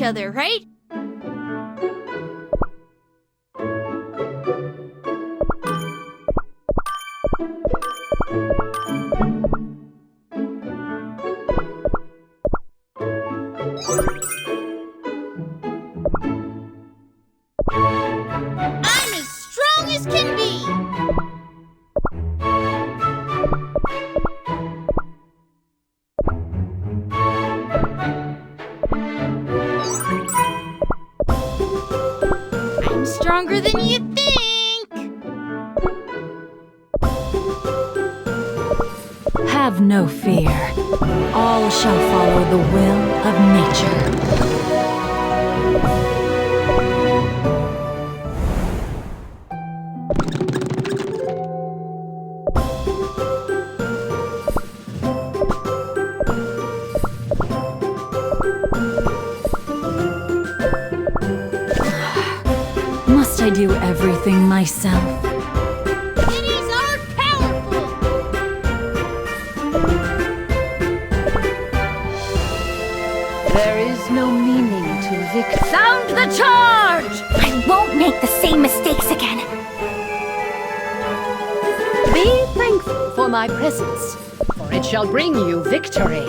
other, right? I'm as strong as can be! I'm stronger than you think! Have no fear. All shall follow the will of nature. Must I do everything myself? Kitties are powerful! There is no meaning to victory. Sound the charge! I won't make the same mistakes again. Be thankful for my presence, for it shall bring you victory.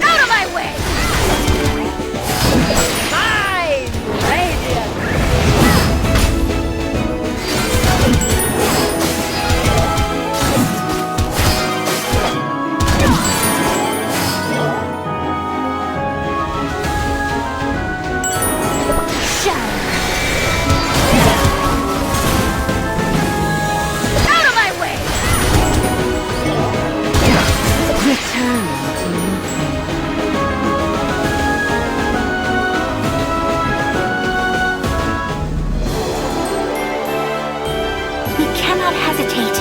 Out of my way! Fine! Radiant! Out of my way! Return to nothing. We cannot hesitate.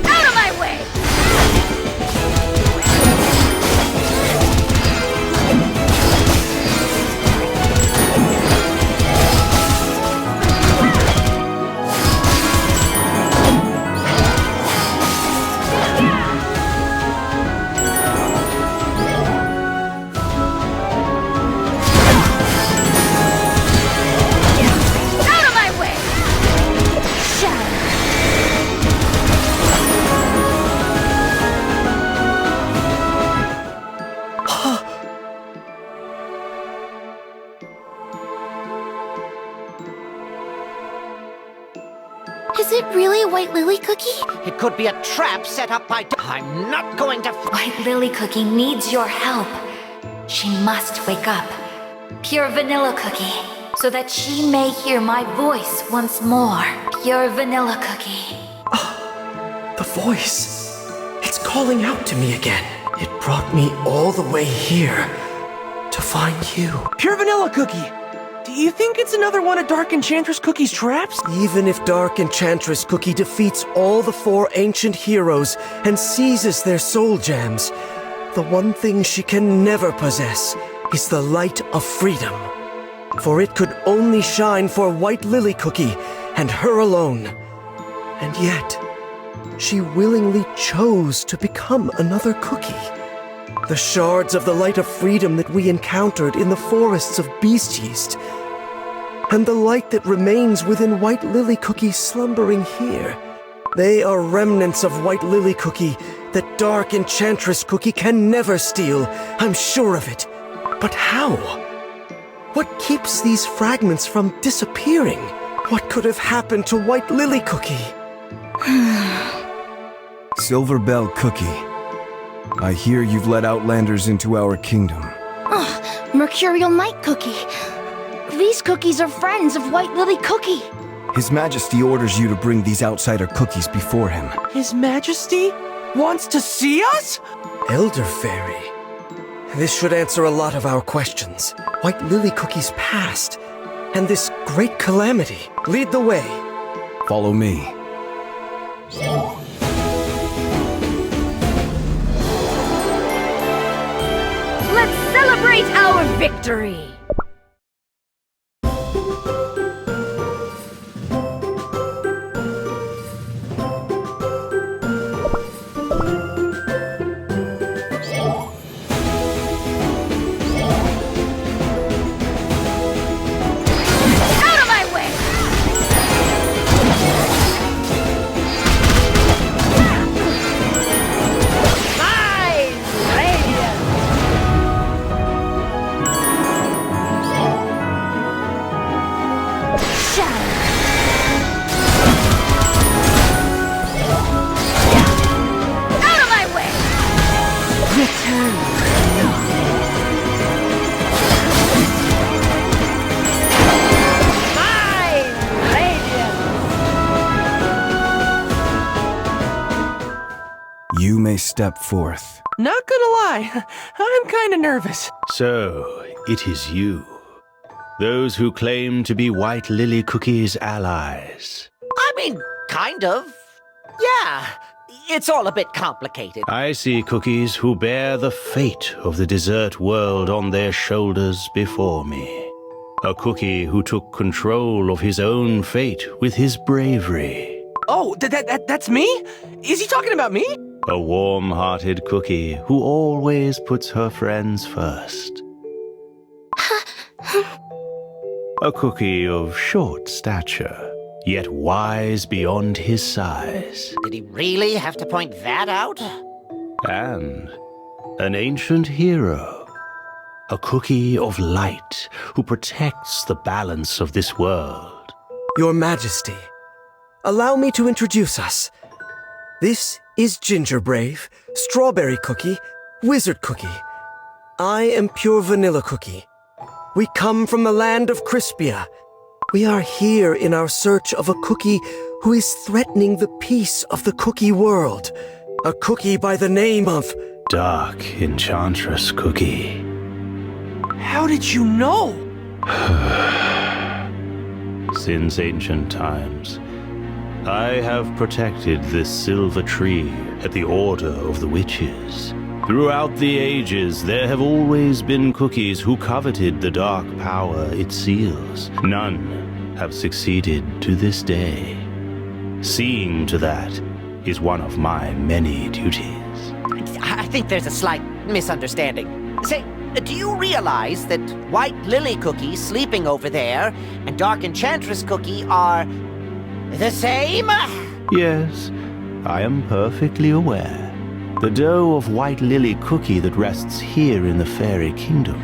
Out of my way! Out of my way! Is it really a White Lily cookie? It could be a trap set up by... I'm not going to... White Lily cookie needs your help. She must wake up. Pure vanilla cookie, so that she may hear my voice once more. Pure vanilla cookie. The voice. It's calling out to me again. It brought me all the way here to find you. Pure vanilla cookie! Do you think it's another one of Dark Enchantress Cookie's traps? Even if Dark Enchantress Cookie defeats all the 4 ancient heroes and seizes their soul gems, the one thing she can never possess is the light of freedom. For it could only shine for White Lily Cookie and her alone. And yet, she willingly chose to become another cookie. The shards of the light of freedom that we encountered in the forests of Beast Yeast, and the light that remains within White Lily Cookie slumbering here. They are remnants of White Lily Cookie that Dark Enchantress Cookie can never steal. I'm sure of it. But how? What keeps these fragments from disappearing? What could have happened to White Lily Cookie? Silver Bell Cookie, I hear you've let outlanders into our kingdom. Mercurial Night Cookie. These cookies are friends of White Lily Cookie. His Majesty orders you to bring these outsider cookies before him. His Majesty wants to see us? Elder Fairy. This should answer a lot of our questions. White Lily Cookie's past, and this great calamity. Lead the way. Follow me. Let's celebrate our victory! Out of my way! My radiance! Out of my way! My radiance! You may step forth. Not gonna lie, I'm kinda nervous. So, it is you. Those who claim to be White Lily Cookie's allies. I mean, kind of. Yeah, it's all a bit complicated. I see cookies who bear the fate of the desert world on their shoulders before me. A cookie who took control of his own fate with his bravery. Oh, that's me? Is he talking about me? A warm-hearted cookie who always puts her friends first. A cookie of short stature, yet wise beyond his size. Did he really have to point that out? And an ancient hero. A cookie of light who protects the balance of this world. Your Majesty, allow me to introduce us. This is Ginger Brave, Strawberry Cookie, Wizard Cookie. I am Pure Vanilla Cookie. We come from the land of Crispia. We are here in our search of a cookie who is threatening the peace of the cookie world. A cookie by the name of... Dark Enchantress Cookie. How did you know? Since ancient times, I have protected this silver tree at the order of the witches. Throughout the ages, there have always been cookies who coveted the dark power it seals. None have succeeded to this day. Seeing to that is one of my many duties. I think there's a slight misunderstanding. Say, do you realize that White Lily Cookie sleeping over there and Dark Enchantress Cookie are the same? Yes, I am perfectly aware. The dough of White Lily Cookie that rests here in the Fairy Kingdom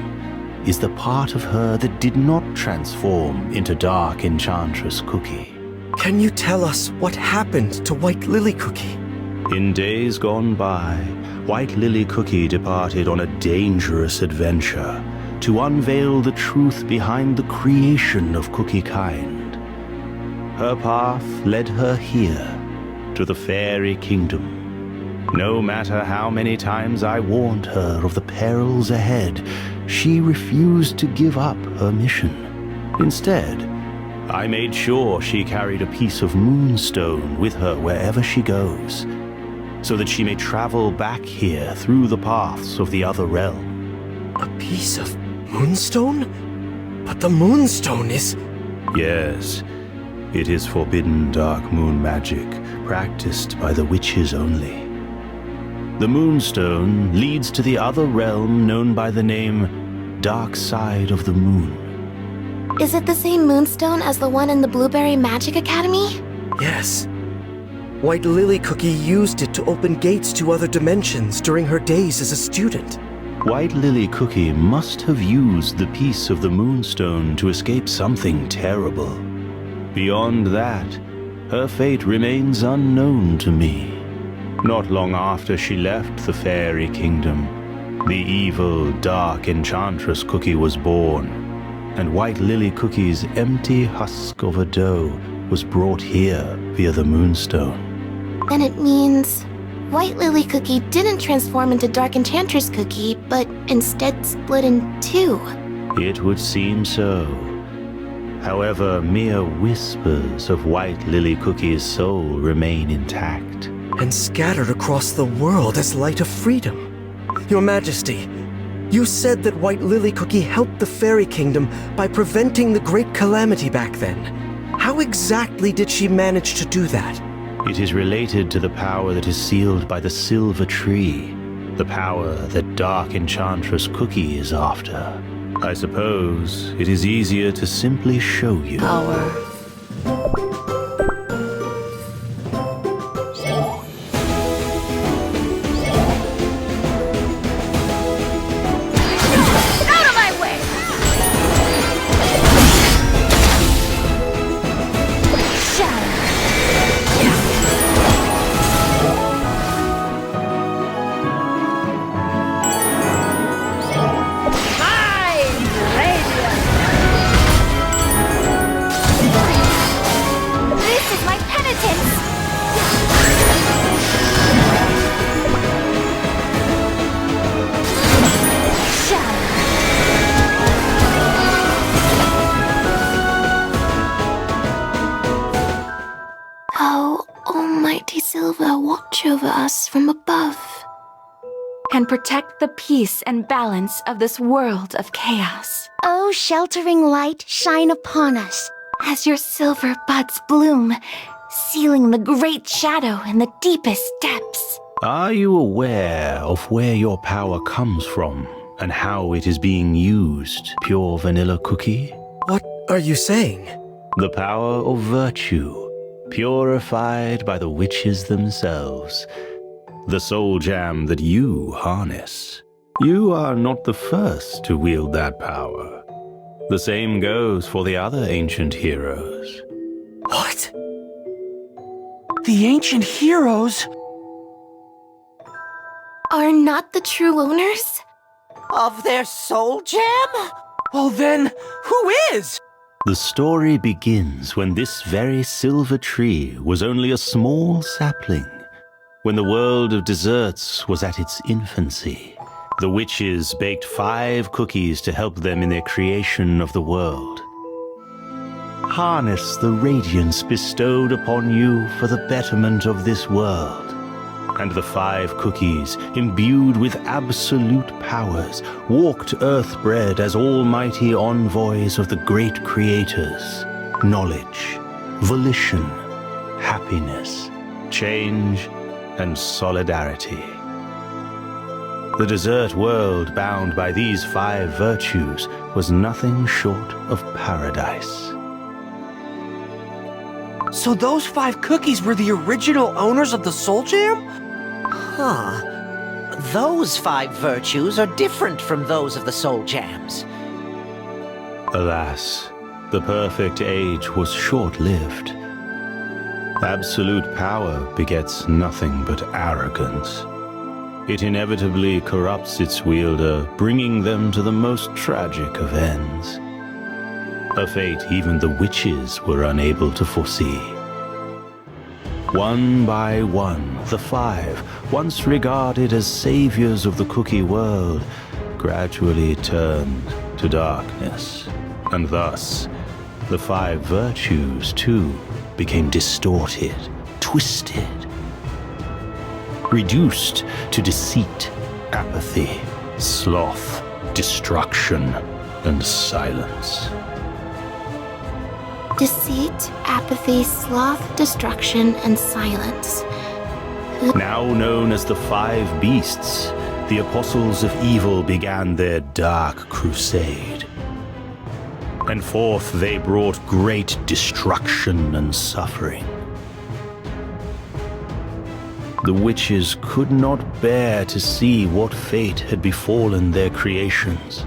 is the part of her that did not transform into Dark Enchantress Cookie. Can you tell us what happened to White Lily Cookie? In days gone by, White Lily Cookie departed on a dangerous adventure to unveil the truth behind the creation of Cookie Kind. Her path led her here, to the Fairy Kingdom. No matter how many times I warned her of the perils ahead, she refused to give up her mission. Instead, I made sure she carried a piece of moonstone with her wherever she goes, so that she may travel back here through the paths of the other realm. A piece of moonstone? But the moonstone is... Yes, it is forbidden dark moon magic, practiced by the witches only. The moonstone leads to the other realm known by the name Dark Side of the Moon. Is it the same moonstone as the one in the Blueberry Magic Academy? Yes. White Lily Cookie used it to open gates to other dimensions during her days as a student. White Lily Cookie must have used the piece of the moonstone to escape something terrible. Beyond that, her fate remains unknown to me. Not long after she left the Fairy Kingdom, the evil, dark Enchantress Cookie was born, and White Lily Cookie's empty husk of a dough was brought here via the Moonstone. Then it means White Lily Cookie didn't transform into Dark Enchantress Cookie, but instead split in two. It would seem so. However, mere whispers of White Lily Cookie's soul remain intact. And scattered across the world as light of freedom. Your Majesty, you said that White Lily Cookie helped the Fairy Kingdom by preventing the Great Calamity back then. How exactly did she manage to do that? It is related to the power that is sealed by the Silver Tree, the power that Dark Enchantress Cookie is after. I suppose it is easier to simply show you. Power. Out of my way! This is my penitence! Oh, Almighty Silva, watch over us from above. And protect the peace and balance of this world of chaos. Oh, sheltering light, shine upon us. As your silver buds bloom, sealing the great shadow in the deepest depths. Are you aware of where your power comes from and how it is being used, Pure Vanilla Cookie? What are you saying? The power of virtue, purified by the witches themselves. The soul jam that you harness. You are not the first to wield that power. The same goes for the other ancient heroes. What? The ancient heroes? Are not the true owners? Of their soul jam? Well then, who is? The story begins when this very silver tree was only a small sapling, when the world of desserts was at its infancy. The witches baked 5 cookies to help them in their creation of the world. Harness the radiance bestowed upon you for the betterment of this world. And the 5 cookies, imbued with absolute powers, walked earth-bred as almighty envoys of the great creators. Knowledge, volition, happiness, change, and solidarity. The dessert world bound by these 5 virtues was nothing short of paradise. So those 5 cookies were the original owners of the soul jam? Huh. Those 5 virtues are different from those of the soul jams. Alas, the perfect age was short-lived. Absolute power begets nothing but arrogance. It inevitably corrupts its wielder, bringing them to the most tragic of ends. A fate even the witches were unable to foresee. One by one, the 5, once regarded as saviors of the cookie world, gradually turned to darkness. And thus, the 5 virtues, too, became distorted, twisted, reduced to deceit, apathy, sloth, destruction, and silence. Deceit, apathy, sloth, destruction, and silence. Now known as the 5 Beasts, the Apostles of Evil began their dark crusade. And forth they brought great destruction and suffering. The witches could not bear to see what fate had befallen their creations.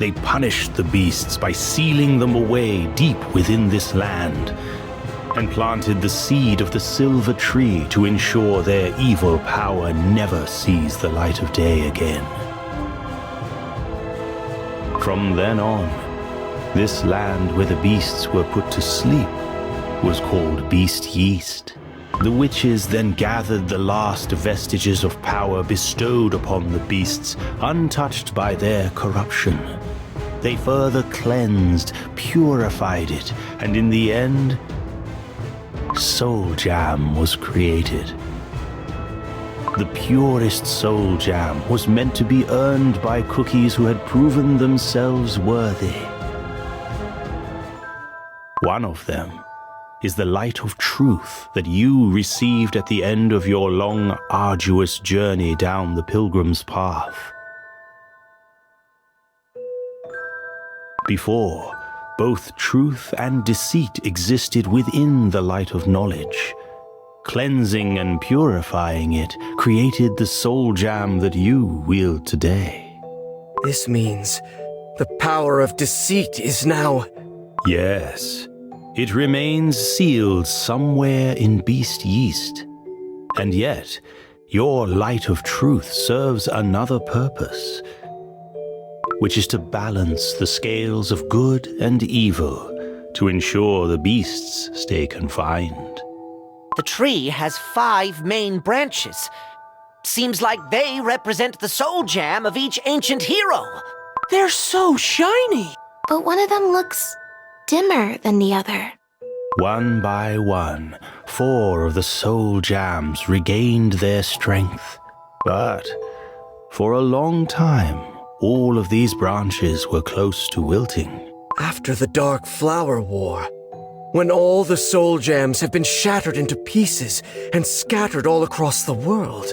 they punished the beasts by sealing them away deep within this land, and planted the seed of the silver tree to ensure their evil power never sees the light of day again. From then on, this land where the beasts were put to sleep was called Beast Yeast. The witches then gathered the last vestiges of power bestowed upon the beasts, untouched by their corruption. They further cleansed, purified it, and in the end, Soul Jam was created. The purest Soul Jam was meant to be earned by cookies who had proven themselves worthy. One of them is the light of truth that you received at the end of your long, arduous journey down the pilgrim's path. Before, both truth and deceit existed within the light of knowledge. Cleansing and purifying it created the soul jam that you wield today. This means the power of deceit is now... Yes. It remains sealed somewhere in Beast Yeast. And yet, your light of truth serves another purpose, which is to balance the scales of good and evil to ensure the beasts stay confined. The tree has 5 main branches. Seems like they represent the soul jam of each ancient hero. They're so shiny! But one of them looks dimmer than the other. One by one, 4 of the soul jams regained their strength. But for a long time, all of these branches were close to wilting. After the Dark Flower War, when all the soul jams have been shattered into pieces and scattered all across the world.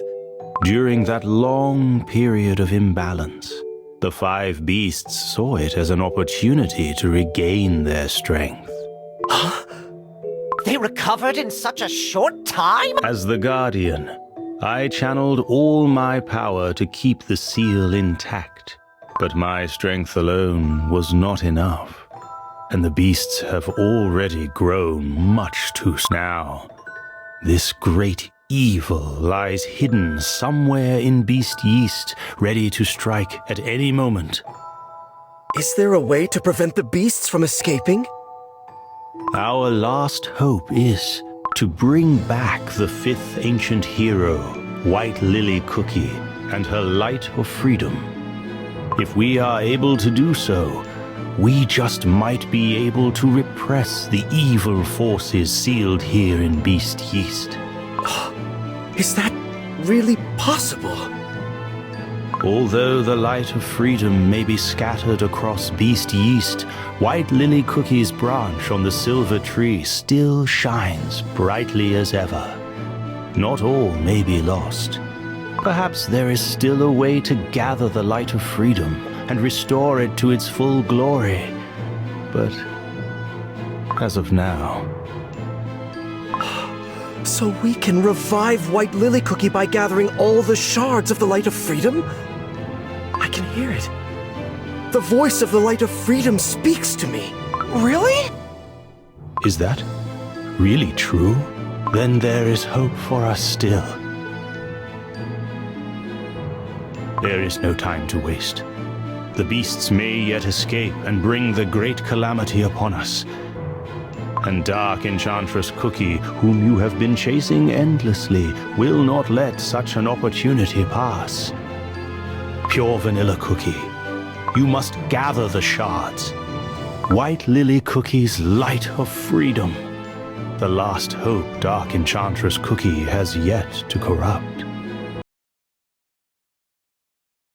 During that long period of imbalance, the 5 beasts saw it as an opportunity to regain their strength. Huh? They recovered in such a short time? As the Guardian, I channeled all my power to keep the seal intact. But my strength alone was not enough, and the beasts have already grown much too now. This great evil lies hidden somewhere in Beast Yeast, ready to strike at any moment. Is there a way to prevent the beasts from escaping? Our last hope is to bring back the 5th ancient hero, White Lily Cookie, and her light of freedom. If we are able to do so, we just might be able to repress the evil forces sealed here in Beast Yeast. Is that really possible? Although the light of freedom may be scattered across Beast Yeast, White Lily Cookie's branch on the silver tree still shines brightly as ever. Not all may be lost. Perhaps there is still a way to gather the light of freedom and restore it to its full glory. But as of now... So we can revive White Lily Cookie by gathering all the shards of the light of freedom? I can hear it. The voice of the light of freedom speaks to me. Really? Is that really true? Then there is hope for us still. There is no time to waste. The beasts may yet escape and bring the great calamity upon us. And Dark Enchantress Cookie, whom you have been chasing endlessly, will not let such an opportunity pass. Pure Vanilla Cookie, you must gather the shards. White Lily Cookie's light of freedom. The last hope Dark Enchantress Cookie has yet to corrupt.